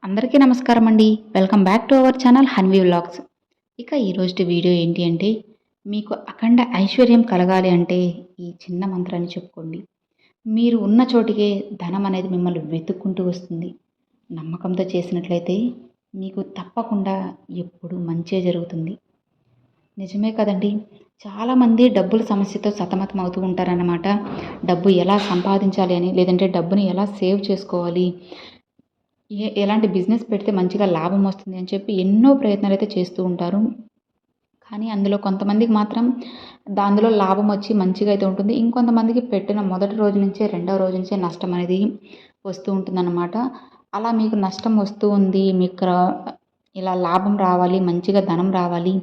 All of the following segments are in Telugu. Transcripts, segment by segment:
అందరికీ నమస్కారం అండి. Welcome back to our channel Hanvi vlogs. ఇక ఈరోజు వీడియో ఏంటి అంటే, మీకు అఖండ ఐశ్వర్యం కలగాలి అంటే ఈ చిన్న మంత్రాన్ని చెప్పుకోండి. మీరు ఉన్న చోటికే ధనం అనేది మిమ్మల్ని వెతుక్కుంటూ వస్తుంది. నమ్మకంతో చేసినట్లయితే మీకు తప్పకుండా ఎప్పుడు మంచే జరుగుతుంది. నిజమే కదండి. చాలామంది డబ్బుల సమస్యతో సతమతం అవుతూ ఉంటారన్నమాట. డబ్బు ఎలా సంపాదించాలి అని, లేదంటే డబ్బుని ఎలా సేవ్ చేసుకోవాలి, ఎలాంటి బిజినెస్ పెడితే మంచిగా లాభం వస్తుంది అని చెప్పి ఎన్నో ప్రయత్నాలైతే చేస్తూ ఉంటారు. కానీ అందులో కొంతమందికి మాత్రం అందులో లాభం వచ్చి మంచిగా అయితే ఉంటుంది. ఇంకొంతమందికి పెట్టిన మొదటి రోజు నుంచే, రెండవ రోజు నుంచే నష్టం అనేది వస్తూ ఉంటుందన్నమాట. అలా మీకు నష్టం వస్తూ ఉంది, మీకు ఇలా లాభం రావాలి, మంచిగా ధనం రావాలి,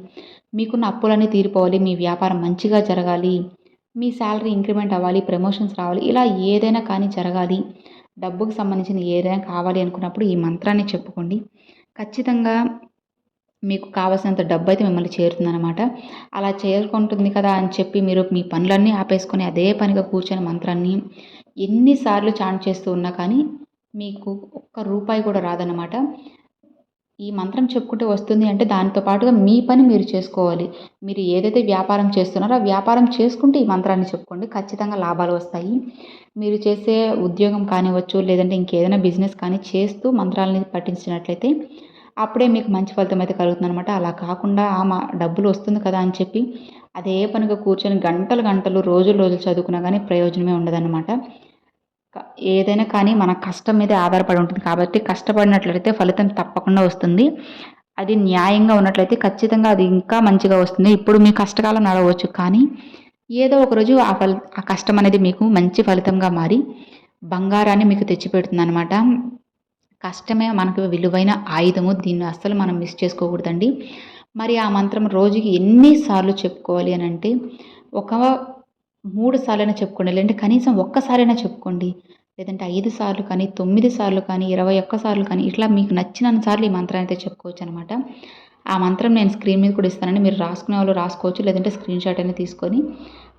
మీకున్న అప్పులన్నీ తీరిపోవాలి, మీ వ్యాపారం మంచిగా జరగాలి, మీ శాలరీ ఇంక్రిమెంట్ అవ్వాలి, ప్రమోషన్స్ రావాలి, ఇలా ఏదైనా కానీ జరగాలి, డబ్బుకు సంబంధించిన ఏదైనా కావాలి అనుకున్నప్పుడు ఈ మంత్రాన్ని చెప్పుకోండి. ఖచ్చితంగా మీకు కావాల్సినంత డబ్బు అయితే మిమ్మల్ని చేరుతుందనమాట. అలా చేరుకుంటుంది కదా అని చెప్పి మీరు మీ పనులన్నీ ఆపేసుకొని అదే పనిగా కూర్చొని మంత్రాన్ని ఎన్నిసార్లు చాంట్ చేస్తూ ఉన్నా కానీ మీకు ఒక్క రూపాయి కూడా రాదన్నమాట. ఈ మంత్రం చెప్పుకుంటే వస్తుంది అంటే దానితో పాటుగా మీ పని మీరు చేసుకోవాలి. మీరు ఏదైతే వ్యాపారం చేస్తున్నారో ఆ వ్యాపారం చేసుకుంటూ ఈ మంత్రాన్ని చెప్పుకోండి. ఖచ్చితంగా లాభాలు వస్తాయి. మీరు చేసే ఉద్యోగం కానివ్వచ్చు, లేదంటే ఇంకేదైనా బిజినెస్ కానీ చేస్తూ మంత్రాలని పఠించినట్లయితే అప్పుడే మీకు మంచి ఫలితం అయితే కలుగుతుందనమాట. అలా కాకుండా డబ్బులు వస్తుంది కదా అని చెప్పి అదే పనిగా కూర్చొని గంటలు గంటలు, రోజులు రోజులు చదువుకున్నా కానీ ప్రయోజనమే ఉండదన్నమాట. ఏదైనా కానీ మన కష్టం మీదే ఆధారపడి ఉంటుంది కాబట్టి కష్టపడినట్లయితే ఫలితం తప్పకుండా వస్తుంది. అది న్యాయంగా ఉన్నట్లయితే ఖచ్చితంగా అది ఇంకా మంచిగా వస్తుంది. ఇప్పుడు మీ కష్టకాలం నడవచ్చు, కానీ ఏదో ఒకరోజు ఆ కష్టం అనేది మీకు మంచి ఫలితంగా మారి బంగారాన్ని మీకు తెచ్చిపెడుతుందనమాట. కష్టమే మనకు విలువైన ఆయుధము. దీన్ని అస్సలు మనం మిస్ చేసుకోకూడదండి. మరి ఆ మంత్రం రోజుకి ఎన్నిసార్లు చెప్పుకోవాలి అని అంటే, ఒక 3 సార్లైనా చెప్పుకోండి, లేదంటే కనీసం ఒక్కసారైనా చెప్పుకోండి, లేదంటే 5 సార్లు కానీ, 9 సార్లు కానీ, 21 సార్లు కానీ, ఇట్లా మీకు నచ్చినన్ని సార్లు ఈ మంత్రాన్ని అయితే చెప్పుకోవచ్చు అనమాట. ఆ మంత్రం నేను స్క్రీన్ మీద కూడా ఇస్తానండి. మీరు రాసుకునే వాళ్ళు రాసుకోవచ్చు, లేదంటే స్క్రీన్ షాట్ అయినా తీసుకొని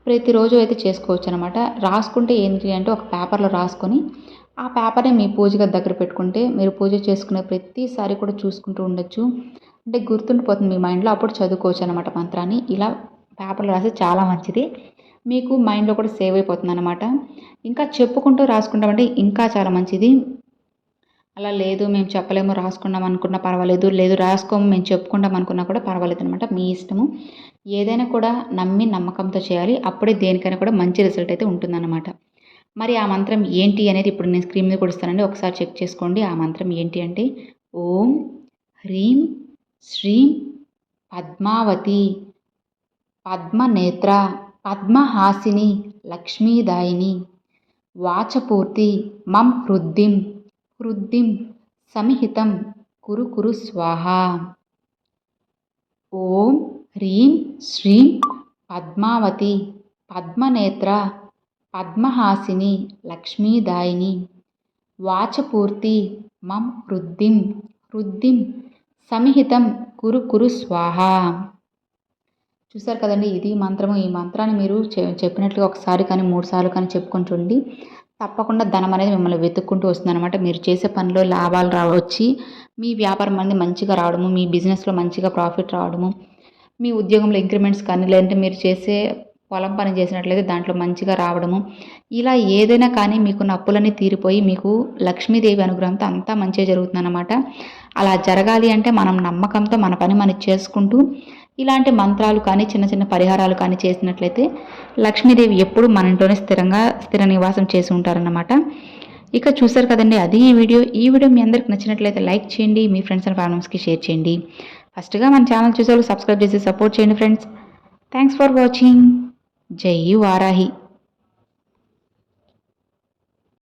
ప్రతిరోజు అయితే చేసుకోవచ్చు అనమాట. రాసుకుంటే ఏంటి అంటే, ఒక పేపర్లో రాసుకొని ఆ పేపర్ని మీ పూజ గది దగ్గర పెట్టుకుంటే మీరు పూజ చేసుకునే ప్రతిసారి కూడా చూసుకుంటూ ఉండొచ్చు. అంటే గుర్తుండిపోతుంది మీ మైండ్లో. అప్పుడు చదువుకోవచ్చు అనమాట మంత్రాన్ని. ఇలా పేపర్లో రాస్తే చాలా మంచిది. మీకు మైండ్లో కూడా సేవ్ అయిపోతుంది అనమాట. ఇంకా చెప్పుకుంటూ రాసుకుంటామంటే ఇంకా చాలా మంచిది. అలా లేదు మేము చెప్పలేము, రాసుకున్నాం అనుకున్నా పర్వాలేదు, లేదు రాసుకోము మేము చెప్పుకుంటాం అనుకున్నా కూడా పర్వాలేదు అనమాట. మీ ఇష్టము. ఏదైనా కూడా నమ్మి నమ్మకంతో చేయాలి. అప్పుడే దేనికైనా కూడా మంచి రిజల్ట్ అయితే ఉంటుందన్నమాట. మరి ఆ మంత్రం ఏంటి అనేది ఇప్పుడు నేను స్క్రీన్ మీద కూడా ఇస్తానండి, ఒకసారి చెక్ చేసుకోండి. ఆ మంత్రం ఏంటి అంటే, ఓం హ్రీం శ్రీం పద్మావతి పద్మనేత్ర పద్మహాసిని లక్ష్మీదాయిని వాచపూర్తి మం హృద్దిం సమిహితం కురు కురు స్వాహ. ఓం హ్రీం శ్రీం పద్మావతి పద్మనేత్ర పద్మహాసిని లక్ష్మీదాయిని వాచపూర్తి మం హృద్దిం సమిహితం కురు కురు స్వాహ. చూసారు కదండి, ఇది మంత్రము. ఈ మంత్రాన్ని మీరు చెప్పినట్లుగా ఒకసారి కానీ 3 సార్లు కానీ చెప్పుకొని చూడండి. తప్పకుండా ధనం అనేది మిమ్మల్ని వెతుక్కుంటూ వస్తుందన్నమాట. మీరు చేసే పనిలో లాభాలు వచ్చి మీ వ్యాపారం అనేది మంచిగా రావడము, మీ బిజినెస్లో మంచిగా ప్రాఫిట్ రావడము, మీ ఉద్యోగంలో ఇంక్రిమెంట్స్ కానీ, లేదంటే మీరు చేసే పొలం పని చేసినట్లయితే దాంట్లో మంచిగా రావడము, ఇలా ఏదైనా కానీ మీకున్న అప్పులన్నీ తీరిపోయి మీకు లక్ష్మీదేవి అనుగ్రహంతో అంతా మంచిగా జరుగుతుందన్నమాట. అలా జరగాలి అంటే మనం నమ్మకంతో మన పని మనం చేసుకుంటూ ఇలాంటి మంత్రాలు కానీ, చిన్న చిన్న పరిహారాలు కానీ చేసినట్లయితే లక్ష్మీదేవి ఎప్పుడు మన ఇంట్లోనే స్థిర నివాసం చేసి ఉంటారన్నమాట. ఇక చూసారు కదండి, అది ఈ వీడియో మీ అందరికి నచ్చినట్లయితే లైక్ చేయండి, మీ ఫ్రెండ్స్ అండ్ ఫ్యామిలీస్కి షేర్ చేయండి. ఫస్ట్గా మన ఛానల్ చూసే వాళ్ళు సబ్స్క్రైబ్ చేసి సపోర్ట్ చేయండి ఫ్రెండ్స్. Thanks for watching. జై వారాహి.